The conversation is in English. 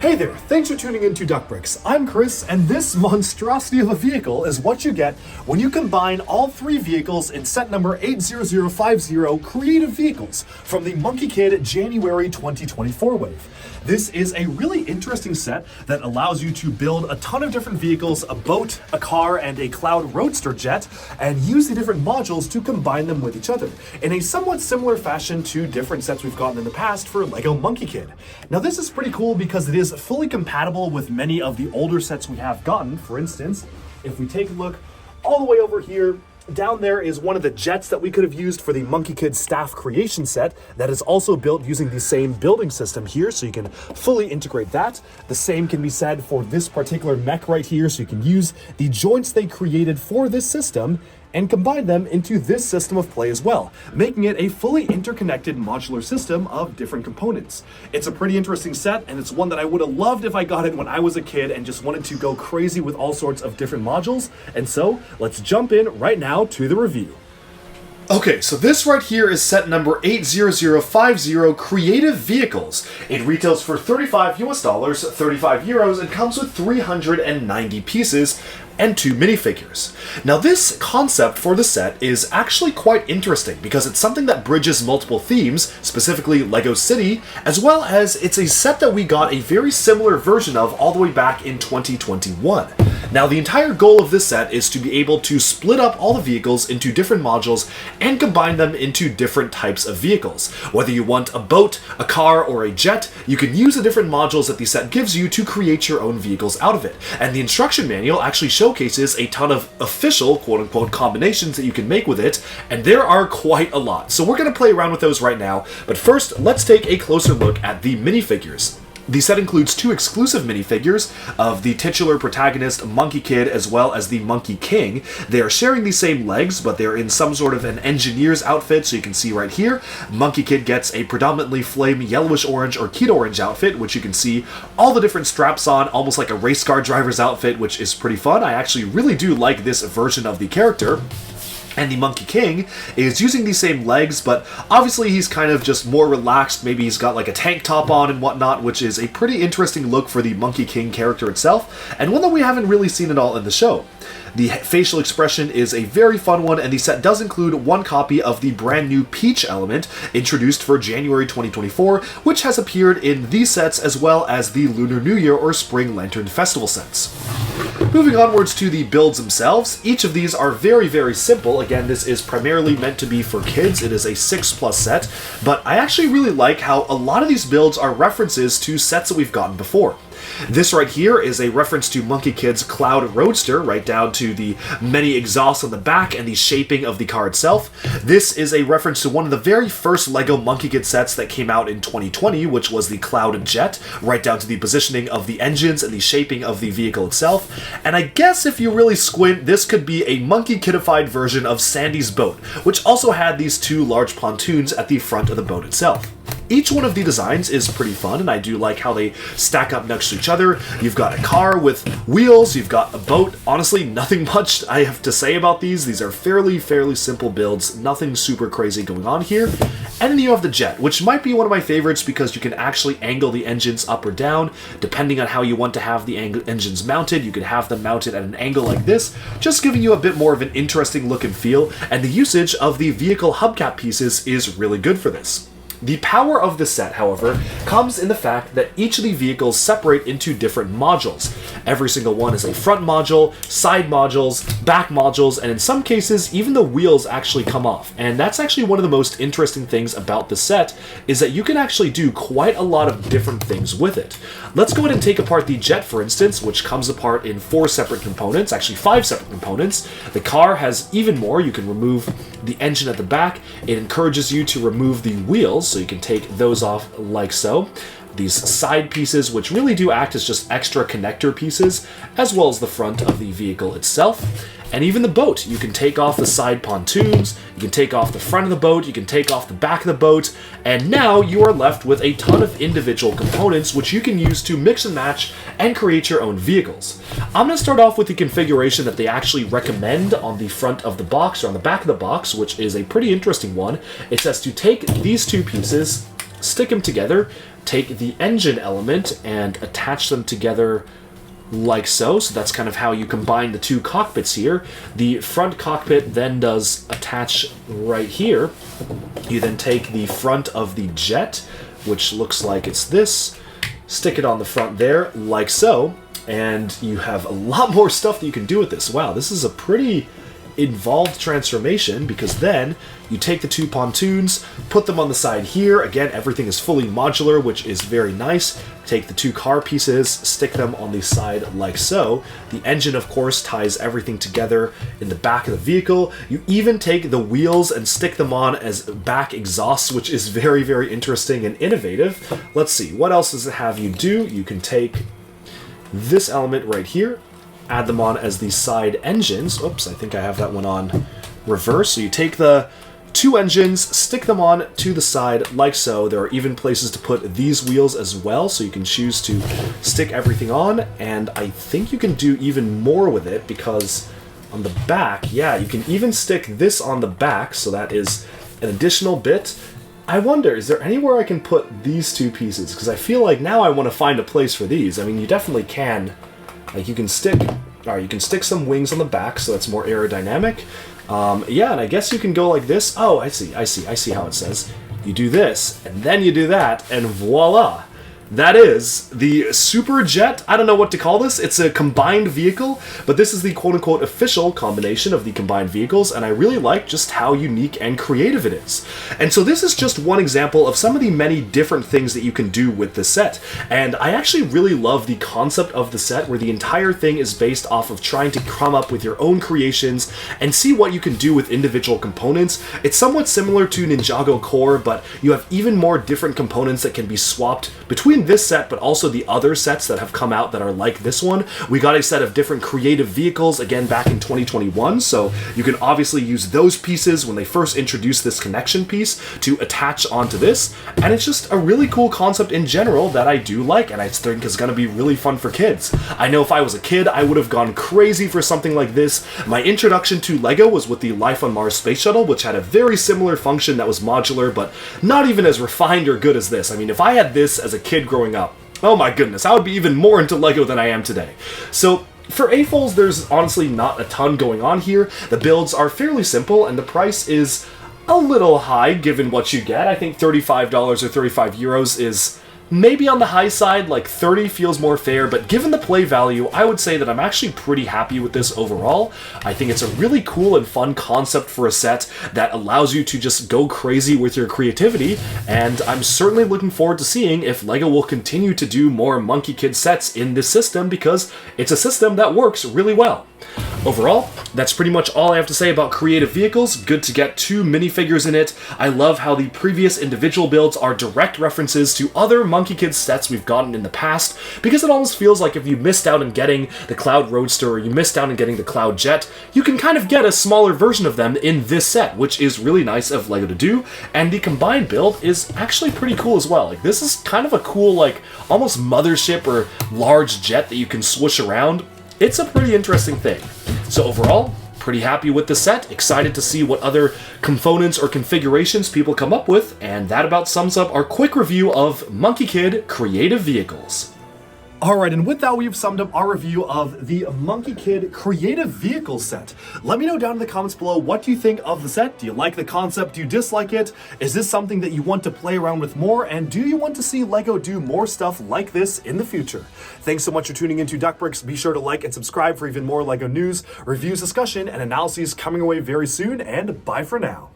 Hey there, thanks for tuning in to DuckBricks. I'm Chris, and this monstrosity of a vehicle is what you get when you combine all three vehicles in set number 80050 Creative Vehicles from the Monkey Kid January 2024 wave. This is a really interesting set that allows you to build a ton of different vehicles, a boat, a car, and a cloud roadster jet, and use the different modules to combine them with each other in a somewhat similar fashion to different sets we've gotten in the past for LEGO Monkey Kid. Now this is pretty cool because it is fully compatible with many of the older sets we have gotten. For instance, if we take a look all the way over here, down there is one of the jets that we could have used for the Monkey Kid staff creation set that is also built using the same building system here, so you can fully integrate that. The same can be said for this particular mech right here, so you can use the joints they created for this system and combine them into this system of play as well, making it a fully interconnected modular system of different components. It's a pretty interesting set, and it's one that I would have loved if I got it when I was a kid and just wanted to go crazy with all sorts of different modules. And so, let's jump in right now to the review. Okay, so this right here is set number 80050 Creative Vehicles. It retails for $35 US, 35 euros, and comes with 390 pieces and 2 minifigures. Now this concept for the set is actually quite interesting because it's something that bridges multiple themes, specifically LEGO City, as well as it's a set that we got a very similar version of all the way back in 2021. Now the entire goal of this set is to be able to split up all the vehicles into different modules and combine them into different types of vehicles. Whether you want a boat, a car, or a jet, you can use the different modules that the set gives you to create your own vehicles out of it. And the instruction manual actually showcases a ton of official quote-unquote combinations that you can make with it, and there are quite a lot. So we're going to play around with those right now, but first let's take a closer look at the minifigures. The set includes 2 exclusive minifigures of the titular protagonist Monkey Kid as well as the Monkey King. They are sharing the same legs, but they're in some sort of an engineer's outfit, so you can see right here, Monkey Kid gets a predominantly flame yellowish orange or kid orange outfit, which you can see all the different straps on, almost like a race car driver's outfit, which is pretty fun. I actually really do like this version of the character. And the Monkey King is using these same legs, but obviously he's kind of just more relaxed. Maybe he's got like a tank top on and whatnot, which is a pretty interesting look for the Monkey King character itself, and one that we haven't really seen at all in the show. The facial expression is a very fun one, and the set does include 1 copy of the brand new Peach element, introduced for January 2024, which has appeared in these sets as well as the Lunar New Year or Spring Lantern Festival sets. Moving onwards to the builds themselves, each of these are very, very simple. Again, this is primarily meant to be for kids. It is a 6+ set, but I actually really like how a lot of these builds are references to sets that we've gotten before. This right here is a reference to Monkey Kid's Cloud Roadster, right down to the many exhausts on the back and the shaping of the car itself. This is a reference to one of the very first LEGO Monkey Kid sets that came out in 2020, which was the Cloud Jet, right down to the positioning of the engines and the shaping of the vehicle itself. And I guess if you really squint, this could be a Monkey Kidified version of Sandy's boat, which also had these 2 large pontoons at the front of the boat itself. Each one of the designs is pretty fun, and I do like how they stack up next to each other. You've got a car with wheels, you've got a boat. Honestly, nothing much I have to say about these. These are fairly simple builds, nothing super crazy going on here. And then you have the jet, which might be one of my favorites because you can actually angle the engines up or down, depending on how you want to have the engines mounted. You can have them mounted at an angle like this, just giving you a bit more of an interesting look and feel, and the usage of the vehicle hubcap pieces is really good for this. The power of the set, however, comes in the fact that each of the vehicles separate into different modules. Every single one is a front module, side modules, back modules, and in some cases, even the wheels actually come off. And that's actually one of the most interesting things about the set, is that you can actually do quite a lot of different things with it. Let's go ahead and take apart the jet, for instance, which comes apart in 4 separate components, actually 5 separate components. The car has even more. You can remove the engine at the back. It encourages you to remove the wheels, so you can take those off like so. These side pieces, which really do act as just extra connector pieces, as well as the front of the vehicle itself. And even the boat, you can take off the side pontoons, you can take off the front of the boat, you can take off the back of the boat, and now you are left with a ton of individual components which you can use to mix and match and create your own vehicles. I'm going to start off with the configuration that they actually recommend on the front of the box, or on the back of the box, which is a pretty interesting one. It says to take these 2 pieces, stick them together, take the engine element and attach them together like so. So that's kind of how you combine the two cockpits here. The front cockpit then does attach right here. You then take the front of the jet, which looks like it's this, stick it on the front there like so, and you have a lot more stuff that you can do with this. Wow, this is a pretty involved transformation, because then you take the two pontoons, put them on the side here. Again, everything is fully modular, which is very nice. Take the two car pieces, stick them on the side like so. The engine, of course, ties everything together in the back of the vehicle. You even take the wheels and stick them on as back exhausts, which is very, very interesting and innovative. Let's see, what else does it have you do? You can take this element right here, add them on as the side engines. Oops, I think I have that one on reverse. So you take the two engines, stick them on to the side like so. There are even places to put these wheels as well, so you can choose to stick everything on, and I think you can do even more with it, because on the back, yeah, you can even stick this on the back, so that is an additional bit. I wonder, is there anywhere I can put these two pieces? Because I feel like now I want to find a place for these. I mean, you definitely can. Like, you can stick some wings on the back, so that's more aerodynamic. Yeah, and I guess you can go like this. Oh, I see how it says. You do this, and then you do that, and voila. That is the Super Jet. I don't know what to call this. It's a combined vehicle, but this is the quote-unquote official combination of the combined vehicles, and I really like just how unique and creative it is. And so this is just one example of some of the many different things that you can do with the set. And I actually really love the concept of the set, where the entire thing is based off of trying to come up with your own creations and see what you can do with individual components. It's somewhat similar to Ninjago Core, but you have even more different components that can be swapped between this set, but also the other sets that have come out that are like this one. We got a set of different creative vehicles, again, back in 2021, so you can obviously use those pieces when they first introduced this connection piece to attach onto this, and it's just a really cool concept in general that I do like, and I think is going to be really fun for kids. I know if I was a kid, I would have gone crazy for something like this. My introduction to LEGO was with the Life on Mars space shuttle, which had a very similar function that was modular, but not even as refined or good as this. I mean, if I had this as a kid growing up, oh my goodness, I would be even more into LEGO than I am today. So for AFOLs, there's honestly not a ton going on here. The builds are fairly simple, and the price is a little high given what you get. I think $35 or 35 euros is maybe on the high side. Like 30 feels more fair, but given the play value, I would say that I'm actually pretty happy with this overall. I think it's a really cool and fun concept for a set that allows you to just go crazy with your creativity, and I'm certainly looking forward to seeing if LEGO will continue to do more Monkey Kid sets in this system, because it's a system that works really well. Overall, that's pretty much all I have to say about creative vehicles. Good to get two minifigures in it. I love how the previous individual builds are direct references to other Monkey Kid sets we've gotten in the past, because it almost feels like if you missed out on getting the Cloud Roadster or you missed out on getting the Cloud Jet, you can kind of get a smaller version of them in this set, which is really nice of LEGO to do, and the combined build is actually pretty cool as well. Like, this is kind of a cool, like, almost mothership or large jet that you can swoosh around. It's a pretty interesting thing. So overall, pretty happy with the set, excited to see what other components or configurations people come up with, and that about sums up our quick review of Monkey Kid Creative Vehicles. Alright, and with that, we've summed up our review of the Monkey Kid Creative Vehicle set. Let me know down in the comments below, what do you think of the set? Do you like the concept? Do you dislike it? Is this something that you want to play around with more? And do you want to see LEGO do more stuff like this in the future? Thanks so much for tuning into DuckBricks. Be sure to like and subscribe for even more LEGO news, reviews, discussion, and analyses coming away very soon, and bye for now.